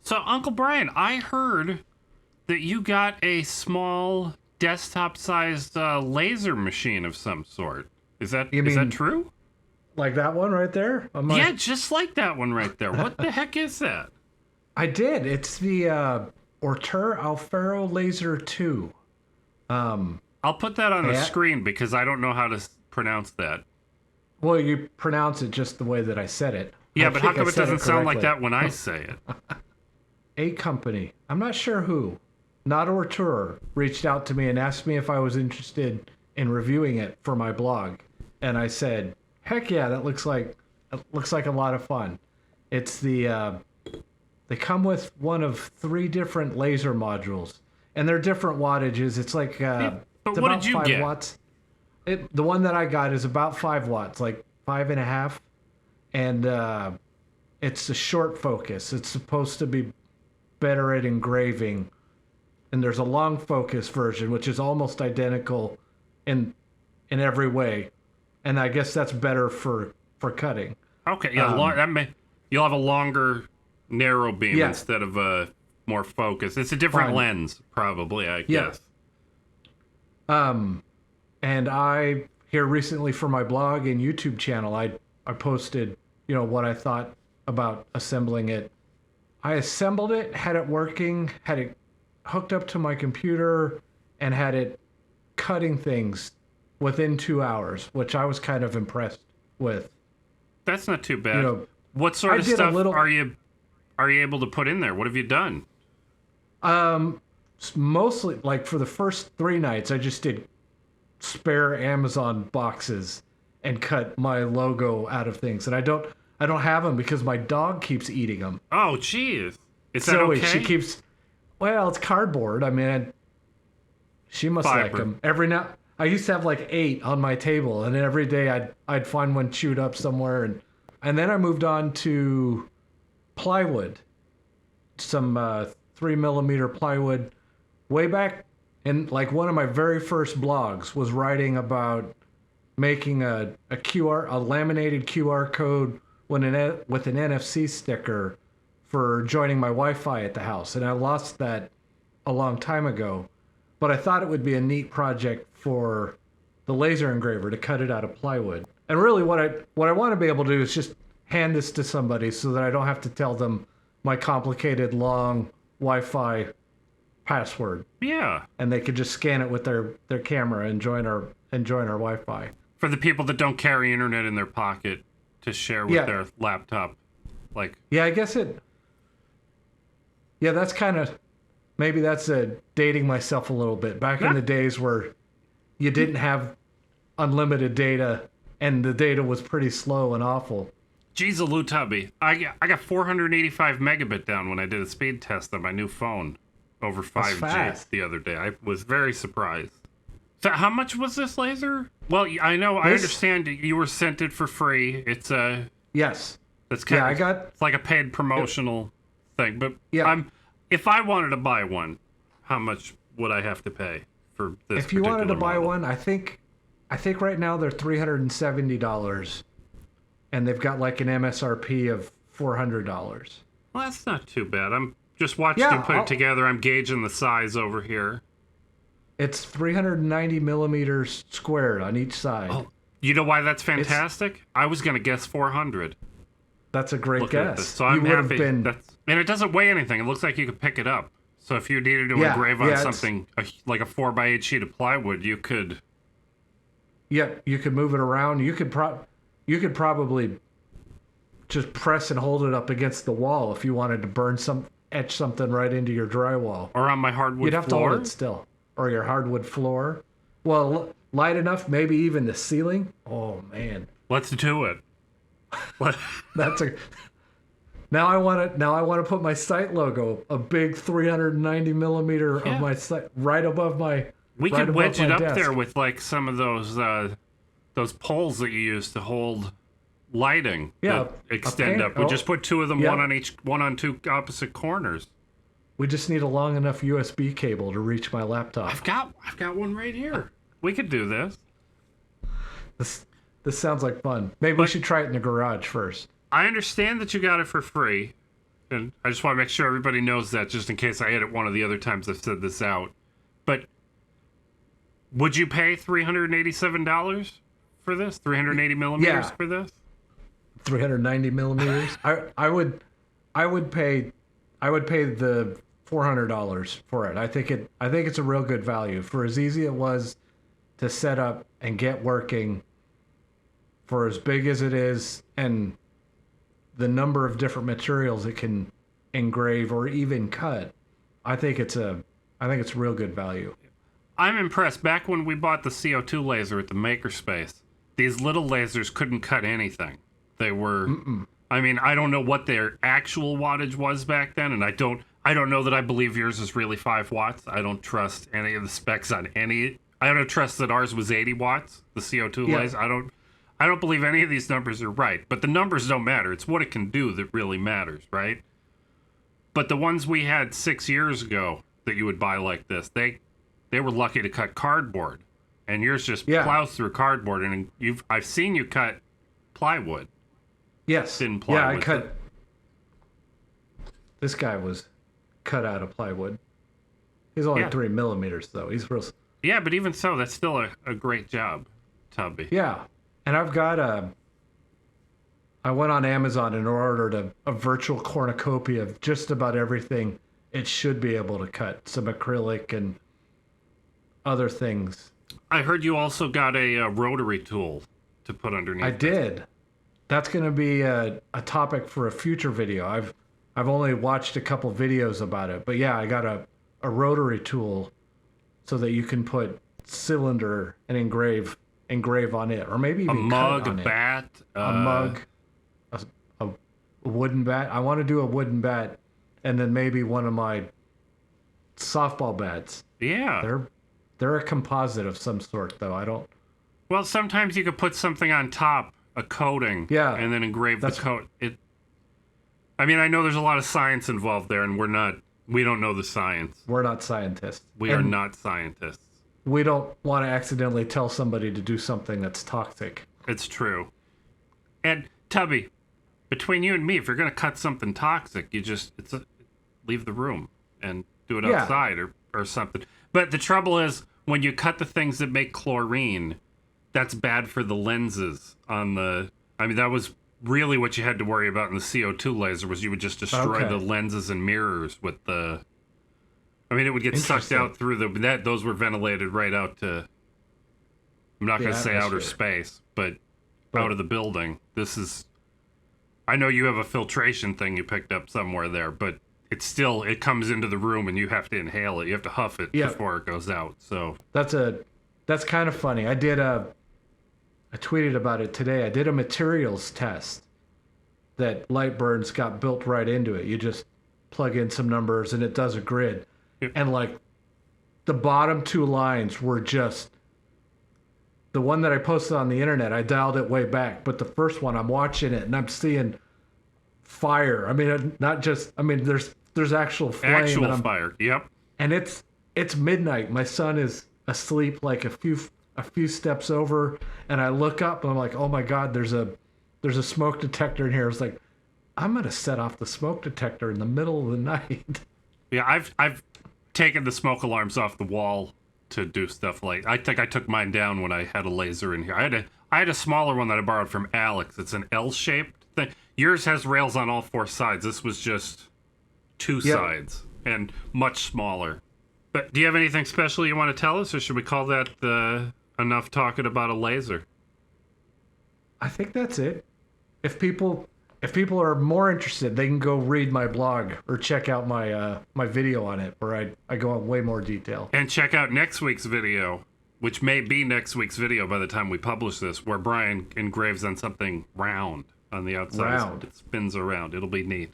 So, Uncle Brian, I heard that you got a small desktop-sized laser machine of some sort. Is that true? Like that one right there? Yeah, just like that one right there. What the heck is that? I did. It's the Ortur Aufero Laser 2. I'll put that on the screen because I don't know how to pronounce that. Well, you pronounce it just the way that I said it. Yeah, but how come it doesn't sound like that when I say it? A company, I'm not sure who, not Ortur, reached out to me and asked me if I was interested in reviewing it for my blog. And I said, heck yeah, that looks like a lot of fun. It's the... They come with one of 3 different laser modules, and they're different wattages. It's like but it's what about did you 5 get? watts. The one that I got is about 5 watts, like 5.5, and it's a short focus. It's supposed to be better at engraving, and there's a long focus version, which is almost identical in every way, and I guess that's better for cutting. Okay, yeah, you'll have a longer narrow beam instead of a more focus. It's a different lens, probably, I guess. And I, here recently for my blog and YouTube channel, I posted, what I thought about assembling it. I assembled it, had it working, had it hooked up to my computer, and had it cutting things within 2 hours, which I was kind of impressed with. That's not too bad. What sort of stuff are you able to put in there? What have you done? Mostly, like for the first 3 nights, I just did spare Amazon boxes and cut my logo out of things, and I don't have them because my dog keeps eating them. Oh, jeez. Is that okay? She keeps. Well, it's cardboard. I mean, she must like them. I used to have like 8 on my table, and every day I'd find one chewed up somewhere, and then I moved on to plywood, some 3mm plywood. Way back in like one of my very first blogs was writing about making a laminated QR code with an NFC sticker for joining my Wi-Fi at the house, and I lost that a long time ago. But I thought it would be a neat project for the laser engraver to cut it out of plywood. And really, what I want to be able to do is just hand this to somebody so that I don't have to tell them my complicated long Wi-Fi password. Yeah. And they could just scan it with their camera and join our Wi-Fi. For the people that don't carry internet in their pocket to share with their laptop. Yeah, I guess it... Yeah, that's kind of... Maybe that's dating myself a little bit. Back in the days where you didn't have unlimited data and the data was pretty slow and awful. Geez, Tubby. I got 485 megabit down when I did a speed test on my new phone over 5G the other day. I was very surprised. So how much was this laser? Well, I know, I understand you were sent it for free. It's yes. It's kind of, it's like a paid promotional thing. But if I wanted to buy one, how much would I have to pay for this? If you wanted to buy model? one, I think right now they're $370, and they've got like an MSRP of $400. Well, that's not too bad. I'm just watching you put it together. I'm gauging the size over here. It's 390 millimeters squared on each side. Oh, you know why that's fantastic? I was going to guess 400. That's a great guess. So I'm happy. And it doesn't weigh anything. It looks like you could pick it up. So if you needed to engrave on something like a 4x8 sheet of plywood, you could. Yeah, you could move it around. You could probably just press and hold it up against the wall if you wanted to etch something right into your drywall. Or on my hardwood floor. You'd have to hold it still. Or your hardwood floor. Well, light enough, maybe even the ceiling. Oh man. Let's do it. Now I want to put my site logo, a big 390 millimeter of my site right above my. We could wedge it up there with like some of those poles that you use to hold lighting. Yeah, that extend up. We just put 2 of them, one on 2 opposite corners. We just need a long enough USB cable to reach my laptop. I've got one right here. We could do this. This sounds like fun. Maybe we should try it in the garage first. I understand that you got it for free. And I just want to make sure everybody knows that, just in case I edit one of the other times I've said this out. But would you pay $387 for this? 380 millimeters for this? 390 millimeters. I would pay the $400 for it. I think it's a real good value for as easy it was to set up and get working, for as big as it is, and the number of different materials it can engrave or even cut. I think it's real good value. I'm impressed. Back when we bought the CO2 laser at the Makerspace, these little lasers couldn't cut anything. They were, I mean, I don't know what their actual wattage was back then, and I don't know that I believe yours is really 5 watts. I don't trust any of the specs on any. I don't trust that ours was 80 watts, the CO2 laser. I don't believe any of these numbers are right, but the numbers don't matter. It's what it can do that really matters, right? But the ones we had 6 years ago that you would buy like this, they were lucky to cut cardboard, and yours just plows through cardboard. And I've seen you cut plywood. Yes. Thin plywood. Yeah, I cut. This guy was cut out of plywood. He's only 3 millimeters though. He's real. Yeah, but even so, that's still a great job, Tubby. Yeah, and I've got I went on Amazon and ordered a virtual cornucopia of just about everything it should be able to cut. Some acrylic and other things. I heard you also got a rotary tool to put underneath. I did. That's going to be a topic for a future video. I've only watched a couple videos about it, but yeah, I got a rotary tool so that you can put cylinder and engrave on it, or maybe even a mug, cut on a bat, a mug, a wooden bat. I want to do a wooden bat, and then maybe one of my softball bats. Yeah, they're a composite of some sort, though. I don't. Well, sometimes you could put something on top, a coating, and then engrave the coat. I mean, I know there's a lot of science involved there, and we don't know the science. We're not scientists. We are not scientists. We don't want to accidentally tell somebody to do something that's toxic. It's true. And Tubby, between you and me, if you're going to cut something toxic, you just leave the room and do it outside or something. But the trouble is, when you cut the things that make chlorine, that's bad for the lenses on the. I mean, that was really what you had to worry about in the CO2 laser, was you would just destroy the lenses and mirrors with the. I mean, it would get sucked out through those were ventilated right out to. I'm not going to say outer space, but out of the building. This is. I know you have a filtration thing you picked up somewhere there, but it comes into the room and you have to inhale it. You have to huff it before it goes out. So that's kind of funny. I tweeted about it today. I did a materials test that Lightburn's got built right into it. You just plug in some numbers and it does a grid. And like the bottom 2 lines were just the one that I posted on the internet. I dialed it way back, but the first one I'm watching it and I'm seeing fire. I mean, not just. I mean, there's actual flame. Actual fire. Yep. And it's midnight. My son is asleep like a few steps over, and I look up and I'm like, oh my God, there's a smoke detector in here. It's like, I'm gonna set off the smoke detector in the middle of the night. Yeah, I've taken the smoke alarms off the wall to do stuff like. I think I took mine down when I had a laser in here. I had a smaller one that I borrowed from Alex. It's an L-shaped thing. Yours has rails on all 4 sides. This was just 2 sides and much smaller. But do you have anything special you want to tell us, or should we call that enough talking about a laser? I think that's it. If people are more interested, they can go read my blog or check out my video on it, where I go in way more detail. And check out next week's video, which may be next week's video by the time we publish this, where Brian engraves on something round on the outside. Round. It spins around. It'll be neat.